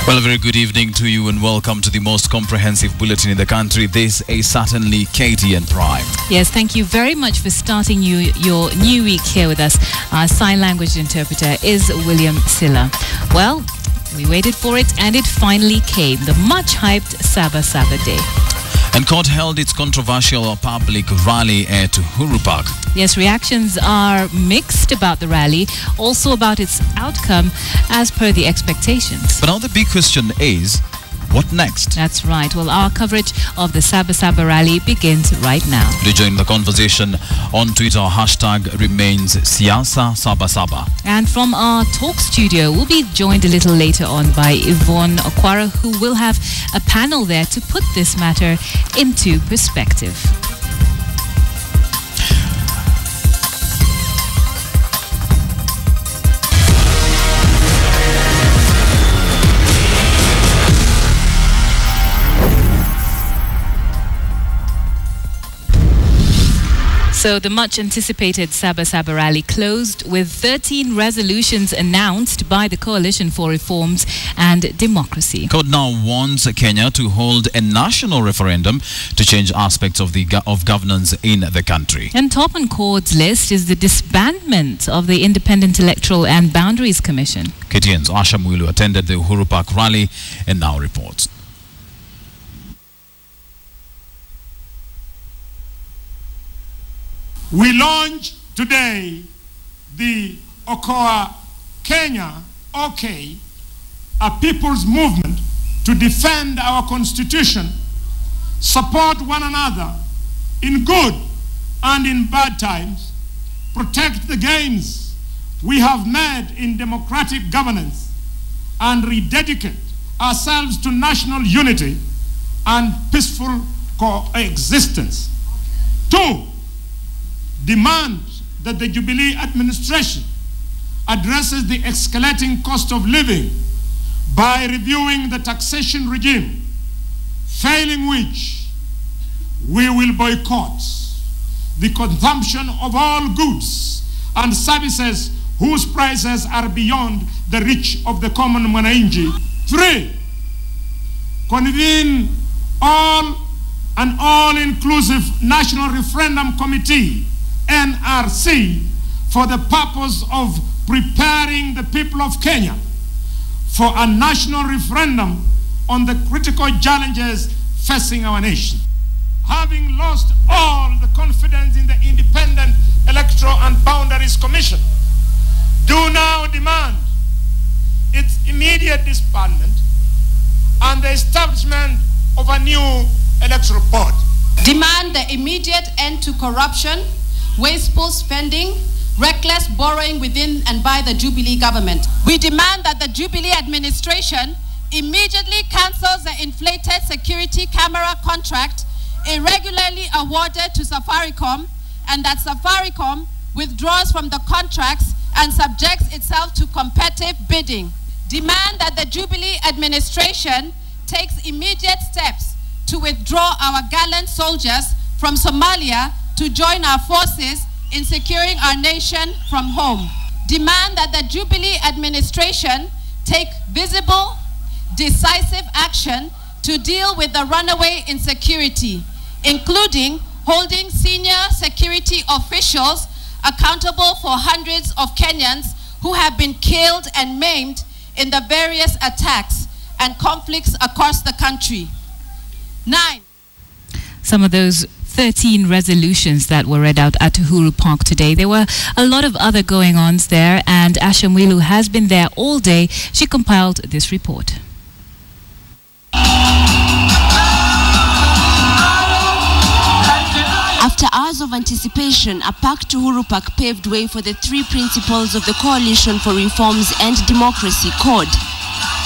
Well, a very good evening to you and welcome to the most comprehensive bulletin in the country. This is certainly KTN Prime. Yes, thank you very much for starting your new week here with us. Our sign language interpreter is William Silla. Well, we waited for it and it finally came, the much-hyped Saba Saba Day. And court held its controversial public rally at Uhuru Park. Yes, reactions are mixed about the rally, also about its outcome as per the expectations. But now the big question is, what next? That's right. Well, our coverage of the Saba Saba rally begins right now. To join the conversation on Twitter, hashtag remains Saba Saba. And from our talk studio, we'll be joined a little later on by Yvonne Okwara, who will have a panel there to put this matter into perspective. So the much-anticipated Saba Saba rally closed with 13 resolutions announced by the Coalition for Reforms and Democracy. Court now wants Kenya to hold a national referendum to change aspects of governance in the country. And top on court's list is the disbandment of the Independent Electoral and Boundaries Commission. KTN's Asha Muilu attended the Uhuru Park rally and now reports. We launch today the Okoa Kenya, OK, a people's movement to defend our constitution, support one another in good and in bad times, protect the gains we have made in democratic governance, and rededicate ourselves to national unity and peaceful coexistence. 2, demand that the Jubilee administration addresses the escalating cost of living by reviewing the taxation regime, failing which we will boycott the consumption of all goods and services whose prices are beyond the reach of the common mwananchi. 3, convene an all-inclusive National Referendum Committee, NRC, for the purpose of preparing the people of Kenya for a national referendum on the critical challenges facing our nation. Having lost all the confidence in the Independent Electoral and Boundaries Commission, do now demand its immediate disbandment and the establishment of a new electoral board. Demand the immediate end to corruption, wasteful spending, reckless borrowing within and by the Jubilee government. We demand that the Jubilee administration immediately cancels the inflated security camera contract irregularly awarded to Safaricom, and that Safaricom withdraws from the contracts and subjects itself to competitive bidding. Demand that the Jubilee administration takes immediate steps to withdraw our gallant soldiers from Somalia to join our forces in securing our nation from home. Demand that the Jubilee administration take visible, decisive action to deal with the runaway insecurity, including holding senior security officials accountable for hundreds of Kenyans who have been killed and maimed in the various attacks and conflicts across the country. 9. Some of those 13 resolutions that were read out at Uhuru Park today. There were a lot of other going-ons there, and Asha Muilu has been there all day. She compiled this report. After hours of anticipation, a packed Uhuru Park paved way for the 3 principles of the Coalition for Reforms and Democracy, CORD.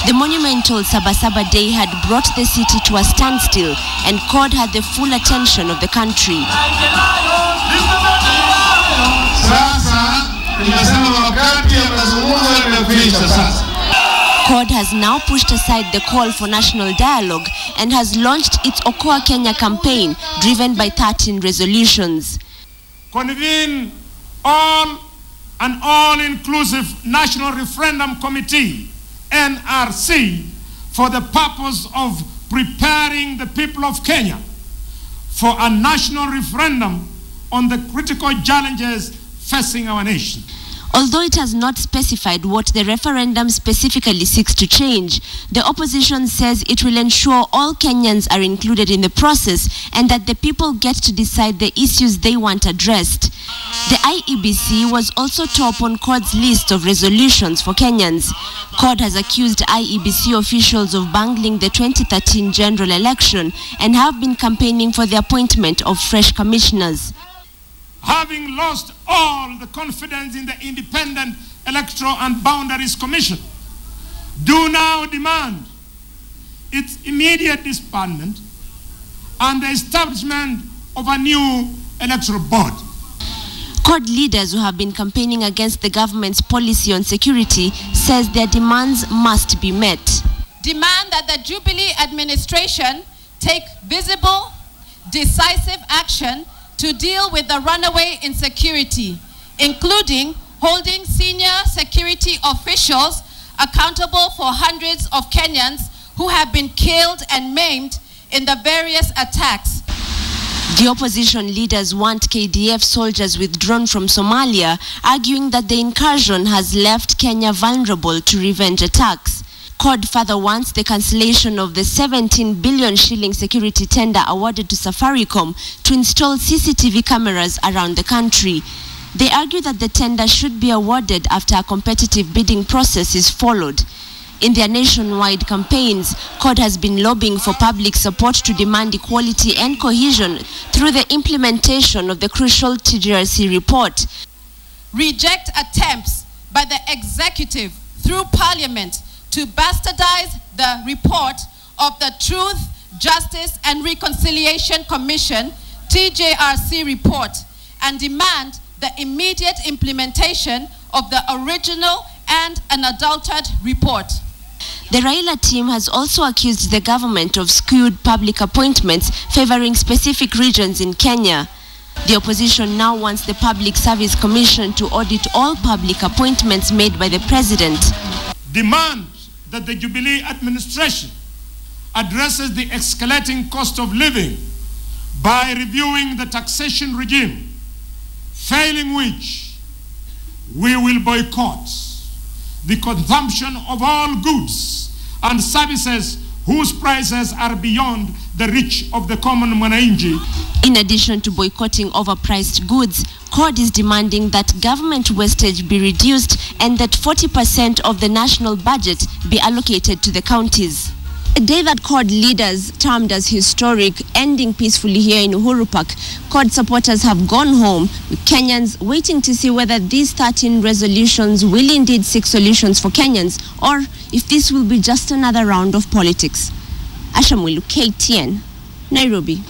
The monumental Saba Saba Day had brought the city to a standstill, and CORD had the full attention of the country. CORD has now pushed aside the call for national dialogue and has launched its Okoa Kenya campaign, driven by 13 resolutions. Convene an all-inclusive National Referendum Committee, NRC, for the purpose of preparing the people of Kenya for a national referendum on the critical challenges facing our nation. Although it has not specified what the referendum specifically seeks to change, the opposition says it will ensure all Kenyans are included in the process and that the people get to decide the issues they want addressed. The IEBC was also top on CORD's list of resolutions for Kenyans. CORD has accused IEBC officials of bungling the 2013 general election and have been campaigning for the appointment of fresh commissioners. Having lost all the confidence in the Independent Electoral and Boundaries Commission, do now demand its immediate disbandment and the establishment of a new electoral board. CORD leaders who have been campaigning against the government's policy on security says their demands must be met. Demand that the Jubilee administration take visible, decisive action to deal with the runaway insecurity, including holding senior security officials accountable for hundreds of Kenyans who have been killed and maimed in the various attacks. The opposition leaders want KDF soldiers withdrawn from Somalia, arguing that the incursion has left Kenya vulnerable to revenge attacks. CORD further wants the cancellation of the 17 billion shilling security tender awarded to Safaricom to install CCTV cameras around the country. They argue that the tender should be awarded after a competitive bidding process is followed. In their nationwide campaigns, CORD has been lobbying for public support to demand equality and cohesion through the implementation of the crucial TGRC report. Reject attempts by the executive through Parliament to bastardize the report of the Truth, Justice and Reconciliation Commission, TJRC report, and demand the immediate implementation of the original and unadulterated report. The Raila team has also accused the government of skewed public appointments favoring specific regions in Kenya. The opposition now wants the Public Service Commission to audit all public appointments made by the president. Demand that the Jubilee administration addresses the escalating cost of living by reviewing the taxation regime, failing which we will boycott the consumption of all goods and services whose prices are beyond the reach of the common mwananchi. In addition to boycotting overpriced goods, CORD is demanding that government wastage be reduced and that 40% of the national budget be allocated to the counties. A day that CORD leaders termed as historic, ending peacefully here in Uhuru Park. CORD supporters have gone home, with Kenyans waiting to see whether these 13 resolutions will indeed seek solutions for Kenyans or if this will be just another round of politics. Ashamwilu, KTN, Nairobi.